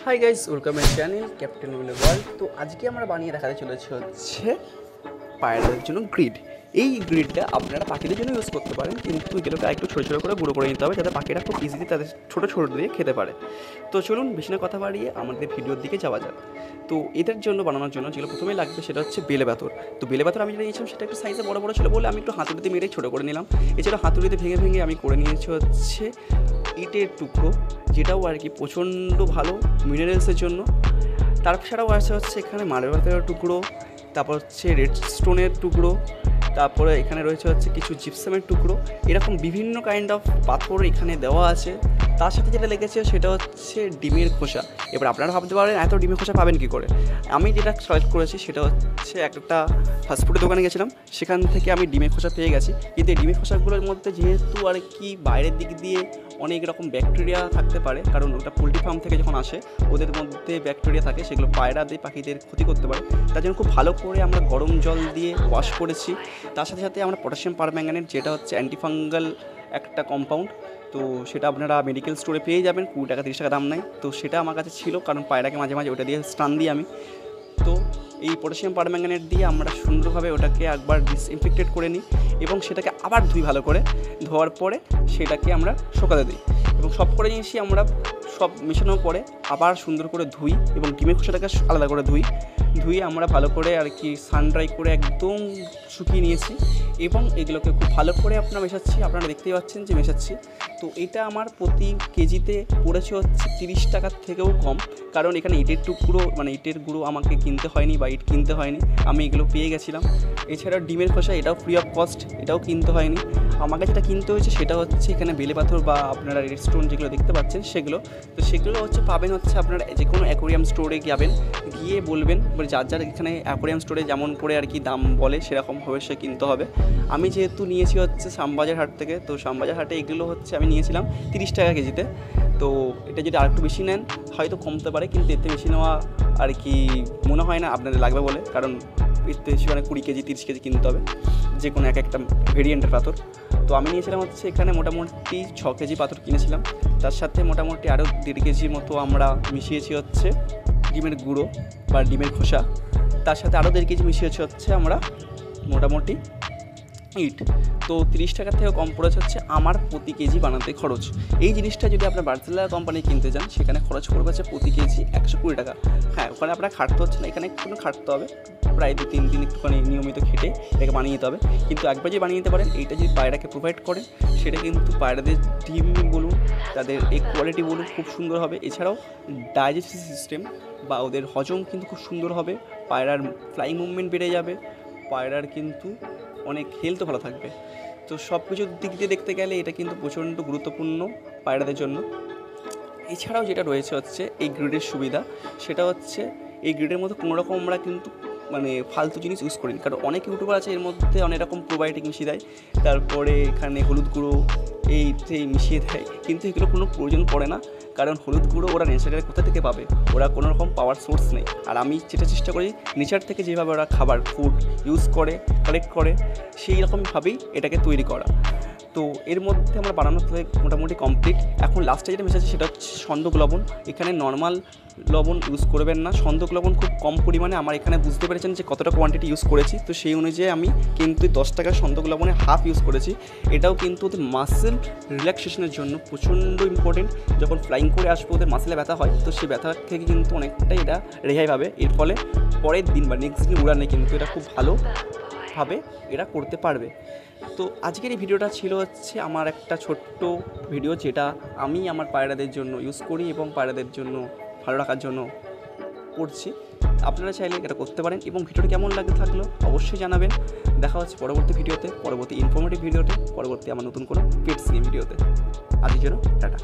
High guys, welcome my channel captain উইনের world. তো আজকে আমরা বানিয়ে দেখাতে চলেছি হচ্ছে পায়রাদের জন্য গ্রিড। এই গ্রিডটা আপনারা পাখিদের জন্য ইউজ করতে পারেন, কিন্তু এগুলোকে একটু ছোটো ছোটো করে গুঁড়ো করে নিতে হবে যাতে পাখিরা খুব ইজিলি তাদের ছোটো ছোটো দিয়ে খেতে পারে। তো চলুন বেশি না কথা বাড়িয়ে আমাদের ভিডিওর দিকে যাওয়া যাক। তো এদের জন্য বানানোর জন্য যেগুলো প্রথমে লাগবে সেটা হচ্ছে বেলে পাথর। তো বেলে পাথর আমি যেটা নিয়েছিলাম সেটা একটু সাইজে বড় বড় ছিল বলে আমি একটু হাতুড়িতে মেরে ছোটো করে নিলাম। এছাড়া হাতুড়িতে ভেঙে ভেঙে আমি করে নিয়েছি হচ্ছে ইটের টুকরো, যেটাও আর কি প্রচণ্ড ভালো মিনারেলসের জন্য। তাছাড়াও আছে হচ্ছে এখানে মার্বেল পাথরের টুকরো, তারপর হচ্ছে রেড স্টোনের টুকরো, তারপরে এখানে রয়েছে হচ্ছে কিছু জিপসামের টুকরো। এরকম বিভিন্ন কাইন্ড অফ পাথর এখানে দেওয়া আছে। তার সাথে যেটা লেগেছে সেটা হচ্ছে ডিমের খোসা। এবার আপনারা ভাবতে পারেন এত ডিমের খোসা পাবেন কী করে। আমি যেটা সিলেক্ট করেছি সেটা হচ্ছে একটা ফাস্টফুডের দোকানে গেছিলাম, সেখান থেকে আমি ডিমের খোসা পেয়ে গেছি। কিন্তু এই ডিমের খোসাগুলোর মধ্যে যেহেতু আর কি বাইরের দিক দিয়ে অনেক রকম ব্যাকটেরিয়া থাকতে পারে, কারণ ওটা পোলট্রি ফার্ম থেকে যখন আসে ওদের মধ্যে ব্যাকটেরিয়া থাকে, সেগুলো পায়রাদের পাখিদের ক্ষতি করতে পারে। তার জন্য খুব ভালো করে আমরা গরম জল দিয়ে ওয়াশ করেছি। তার সাথে সাথে আমরা পটাশিয়াম পারম্যাঙ্গানেট, যেটা হচ্ছে অ্যান্টিফাঙ্গাল একটা কম্পাউন্ড, তো সেটা আপনারা মেডিকেল স্টোরে পেয়ে যাবেন, 20 টাকা 30 টাকা দাম নেয়। তো সেটা আমার কাছে ছিল, কারণ পায়রাকে মাঝে মাঝে ওটা দিয়ে স্টান দিই আমি। তো এই পটাশিয়াম পারম্যাঙ্গানেট দিয়ে আমরা সুন্দরভাবে ওটাকে একবার ডিসইনফেক্টেড করে নিই এবং সেটাকে আবার ধুই ভালো করে। ধোয়ার পরে সেটাকে আমরা শুকাতে দিই এবং সব করে জিনিসই আমরা সব মেশানোর পরে আবার সুন্দর করে ধুই এবং ডিমের খোসাটাকে আলাদা করে ধুয়ে আমরা ভালো করে আর কি সান ড্রাই করে একদম শুকিয়ে নিয়েছি এবং এগুলোকে খুব ভালো করে মেশাচ্ছি। আপনারা দেখতেই পাচ্ছেন যে মেশাচ্ছি। তো এটা আমার প্রতি কেজিতে পড়েছে হচ্ছে 30 টাকার থেকেও কম, কারণ এখানে ইটের টুকরো মানে ইটের গুঁড়ো আমাকে কিনতে হয়নি বা ইট কিনতে হয়নি, আমি এগুলো পেয়ে গেছিলাম। এছাড়াও ডিমের খোসা এটাও ফ্রি অফ কস্ট, এটাও কিনতে হয়নি। আমাকে যেটা কিনতে হয়েছে সেটা হচ্ছে এখানে বেলে পাথর বা আপনারা রেড স্টোন যেগুলো দেখতে পাচ্ছেন সেগুলো। তো সেগুলো হচ্ছে পাবেন হচ্ছে আপনারা যে কোনো অ্যাকোরিয়াম স্টোরে যাবেন, গিয়ে বলবেন যার যার এখানে অ্যাকোরিয়াম স্টোরে যেমন করে আর কি দাম বলে সেরকমভাবে সে কিনতে হবে। আমি যেহেতু নিয়েছি হচ্ছে শ্যামবাজার হাট থেকে, তো শ্যামবাজার হাটে এগুলো হচ্ছে আমি নিয়েছিলাম 30 টাকা কেজিতে। তো এটা যদি আরেকটু বেশি নেন হয়তো কমতে পারে, কিন্তু এতে বেশি নেওয়া আর কি মনে হয় না আপনাদের লাগবে বলে, কারণ এতে সেখানে 20 কেজি 30 কেজি কিনতে হবে যে কোনো একটা ভেরিয়েন্টের পাথর। তো আমি নিয়েছিলাম হচ্ছে এখানে মোটামুটি 6 কেজি পাথর কিনেছিলাম। তার সাথে মোটামুটি আরও 1.5 কেজির মতো আমরা মিশিয়েছি হচ্ছে ডিমের গুঁড়ো বা ডিমের খোসা। তার সাথে আরও 1.5 কেজি মিশিয়েছি হচ্ছে আমরা মোটামুটি ইট। তো 30 টাকার থেকেও কম পড়েছে হচ্ছে আমার প্রতি কেজি বানাতে খরচ। এই জিনিসটা যদি আপনার বার্সেলোনা কোম্পানি কিনতে যান সেখানে খরচ পড়বে হচ্ছে প্রতি কেজি 120 টাকা। হ্যাঁ, ওখানে আপনার খাটতে হচ্ছে না, এখানে একটু খাটতে হবে, প্রায় 2-3 দিন একটুখানি নিয়মিত খেটে এটাকে বানিয়ে নিতে হবে। কিন্তু একবার যে বানিয়ে নিতে পারেন, এইটা যদি পায়রাকে প্রোভাইড করেন সেটা কিন্তু পায়রাদের ডিম বলুন, তাদের এই কোয়ালিটি বলুন খুব সুন্দর হবে। এছাড়াও ডাইজেস্টিভ সিস্টেম বা ওদের হজম কিন্তু খুব সুন্দর হবে, পায়রার ফ্লাইং মুভমেন্ট বেড়ে যাবে, পায়রার কিন্তু অনেক হেলথও ভালো থাকবে। তো সব কিছুর দিক দিয়ে দেখতে গেলে এটা কিন্তু প্রচণ্ড গুরুত্বপূর্ণ পায়রাদের জন্য। এছাড়াও যেটা রয়েছে হচ্ছে এই গ্রিডের সুবিধা, সেটা হচ্ছে এই গ্রিডের মধ্যে কোনো রকম আমরা কিন্তু ফালতু জিনিস ইউজ করিনি, কারণ অনেক ইউটিউবার আছে এর মধ্যে অনেক রকম প্রোবায়োটিক মিশিয়ে দেয়, তারপরে এখানে হলুদ গুঁড়ো এই মিশিয়ে দেয়, কিন্তু এগুলো কোনো প্রয়োজন পড়ে না, কারণ হলুদ গুঁড়ো ওরা নেচারে কোথা থেকে পাবে, ওরা কোনো রকম পাওয়ার সোর্স নেই। আর আমি যেটা চেষ্টা করি নেচার থেকে যেভাবে ওরা খাবার ফুড ইউজ করে কালেক্ট করে সেই রকমভাবেই এটাকে তৈরি করা। তো এর মধ্যে আমরা বানানো মোটামুটি কমপ্লিট। এখন লাস্টে যেটা মেশাচ্ছি সেটা হচ্ছে সন্দক লবণ। এখানে নর্মাল লবণ ইউজ করবেন না, সন্দক লবণ খুব কম পরিমাণে, আমার এখানে বুঝতে পেরেছেন যে কতটা কোয়ান্টিটি ইউজ করেছি, তো সেই অনুযায়ী আমি কিন্তু 10 টাকার সন্দক লবণে হাফ ইউজ করেছি। এটাও কিন্তু ওদের মাসেল রিল্যাক্সেশনের জন্য প্রচণ্ড ইম্পর্টেন্ট। যখন ফ্লাইং করে আসবো ওদের মাসেলে ব্যথা হয়, তো সেই ব্যথা থেকে কিন্তু অনেকটাই এটা রেহাই পাবে। এর ফলে পরের দিন বা নেক্সট দিন উড়ানে কিন্তু এটা খুব ভালোভাবে এরা করতে পারবে। তো আজকের এই ভিডিওটা ছিল হচ্ছে আমার একটা ছোট্ট ভিডিও, যেটা আমি আমার পায়রাদের জন্য ইউজ করি এবং পায়রাদের জন্য ভালো রাখার জন্য করছি। আপনারা চাইলে এটা করতে পারেন এবং ভিডিওটা কেমন লাগে থাকলো অবশ্যই জানাবেন। দেখা হচ্ছে পরবর্তী ভিডিওতে, পরবর্তী ইনফরমেটিভ ভিডিওতে, পরবর্তী আমার নতুন কোনো পেটস নিয়ে ভিডিওতে। আজকের জন্য টাটা।